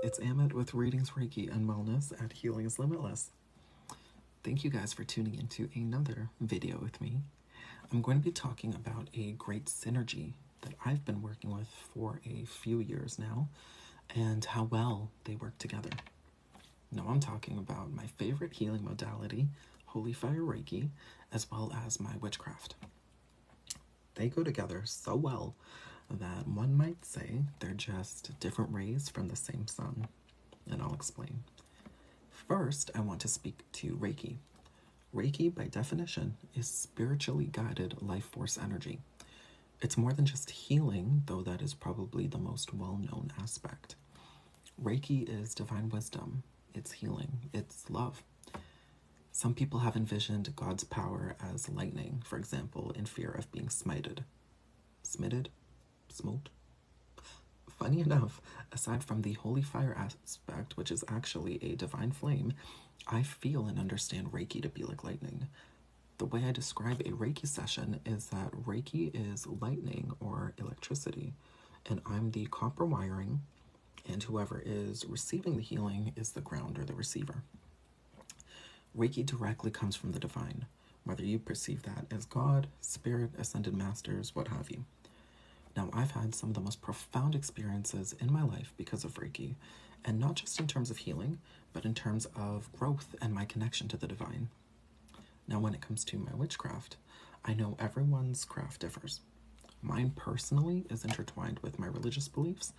it's Amit with Readings, Reiki, and Wellness at Healing is Limitless. Thank you guys for tuning into another video with me. I'm going to be talking about a great synergy that I've been working with for a few years now, and how well they work together. Now I'm talking about my favorite healing modality, Holy Fire Reiki, as well as my witchcraft. They go together so well that one might say they're just different rays from the same sun, and I'll explain. First, I want to speak to Reiki. Reiki, by definition, is spiritually guided life force energy. It's more than just healing, though that is probably the most well-known aspect. Reiki is divine wisdom, it's healing, it's love. Some people have envisioned God's power as lightning, for example, in fear of being smited. Smitted? Smote? Funny enough, aside from the holy fire aspect, which is actually a divine flame, I feel and understand Reiki to be like lightning. The way I describe a Reiki session is that Reiki is lightning or electricity, and I'm the copper wiring, and whoever is receiving the healing is the ground or the receiver. Reiki directly comes from the divine, whether you perceive that as God, spirit, ascended masters, what have you. Now, I've had some of the most profound experiences in my life because of Reiki, and not just in terms of healing, but in terms of growth and my connection to the divine. Now, when it comes to my witchcraft, I know everyone's craft differs. Mine personally is intertwined with my religious beliefs,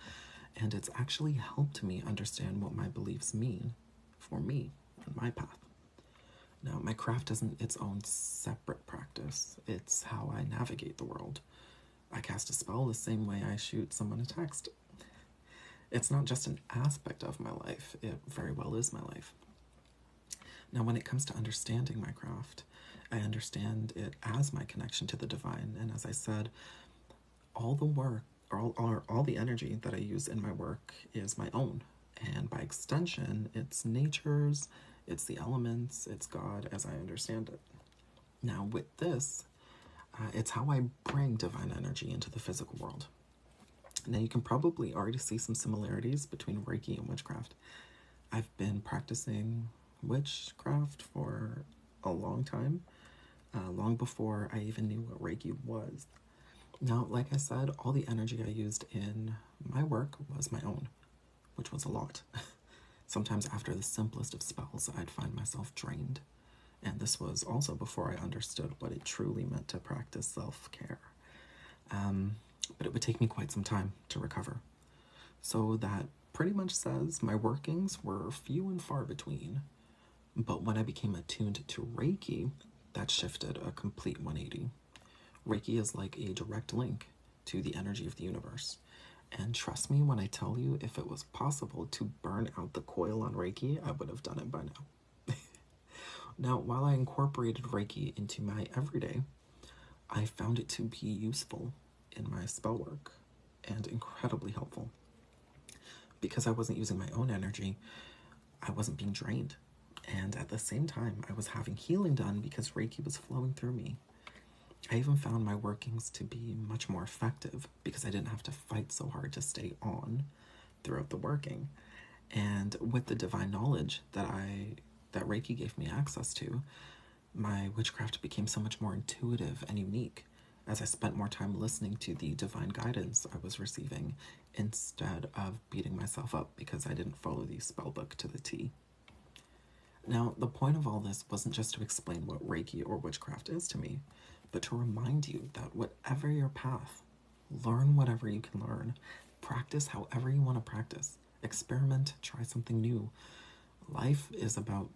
and it's actually helped me understand what my beliefs mean for me and my path. Now, my craft isn't its own separate practice, it's how I navigate the world. I cast a spell the same way I shoot someone a text. It's not just an aspect of my life, it very well is my life. Now, when it comes to understanding my craft, I understand it as my connection to the divine, and as I said, all the work, or all the energy that I use in my work is my own, and by extension, it's nature's, it's the elements, it's God as I understand it. Now, with this, it's how I bring divine energy into the physical world. Now, you can probably already see some similarities between Reiki and witchcraft. I've been practicing witchcraft for a long time, long before I even knew what Reiki was. Now, like I said, all the energy I used in my work was my own, which was a lot. Sometimes after the simplest of spells, I'd find myself drained. And this was also before I understood what it truly meant to practice self-care. But it would take me quite some time to recover. So that pretty much says my workings were few and far between. But when I became attuned to Reiki, that shifted a complete 180. Reiki is like a direct link to the energy of the universe. And trust me when I tell you, if it was possible to burn out the coil on Reiki, I would have done it by now. Now, while I incorporated Reiki into my everyday, I found it to be useful in my spell work and incredibly helpful. Because I wasn't using my own energy, I wasn't being drained. And at the same time, I was having healing done because Reiki was flowing through me. I even found my workings to be much more effective because I didn't have to fight so hard to stay on throughout the working. And with the divine knowledge that Reiki gave me access to, my witchcraft became so much more intuitive and unique as I spent more time listening to the divine guidance I was receiving instead of beating myself up because I didn't follow the spellbook to the T. Now, the point of all this wasn't just to explain what Reiki or witchcraft is to me, but to remind you that whatever your path, learn whatever you can learn, practice however you want to practice, experiment, try something new. Life is about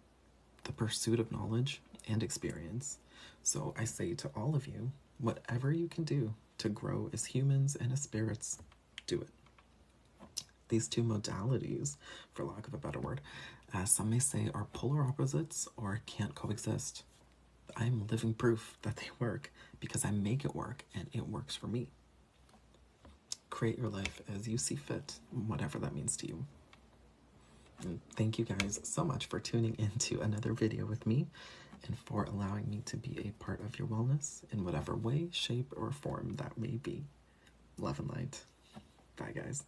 the pursuit of knowledge and experience. So I say to all of you, whatever you can do to grow as humans and as spirits, do it. These two modalities, for lack of a better word, some may say are polar opposites or can't coexist. I'm living proof that they work because I make it work and it works for me. Create your life as you see fit, whatever that means to you. And thank you guys so much for tuning into another video with me and for allowing me to be a part of your wellness in whatever way, shape, or form that may be. Love and light. Bye, guys.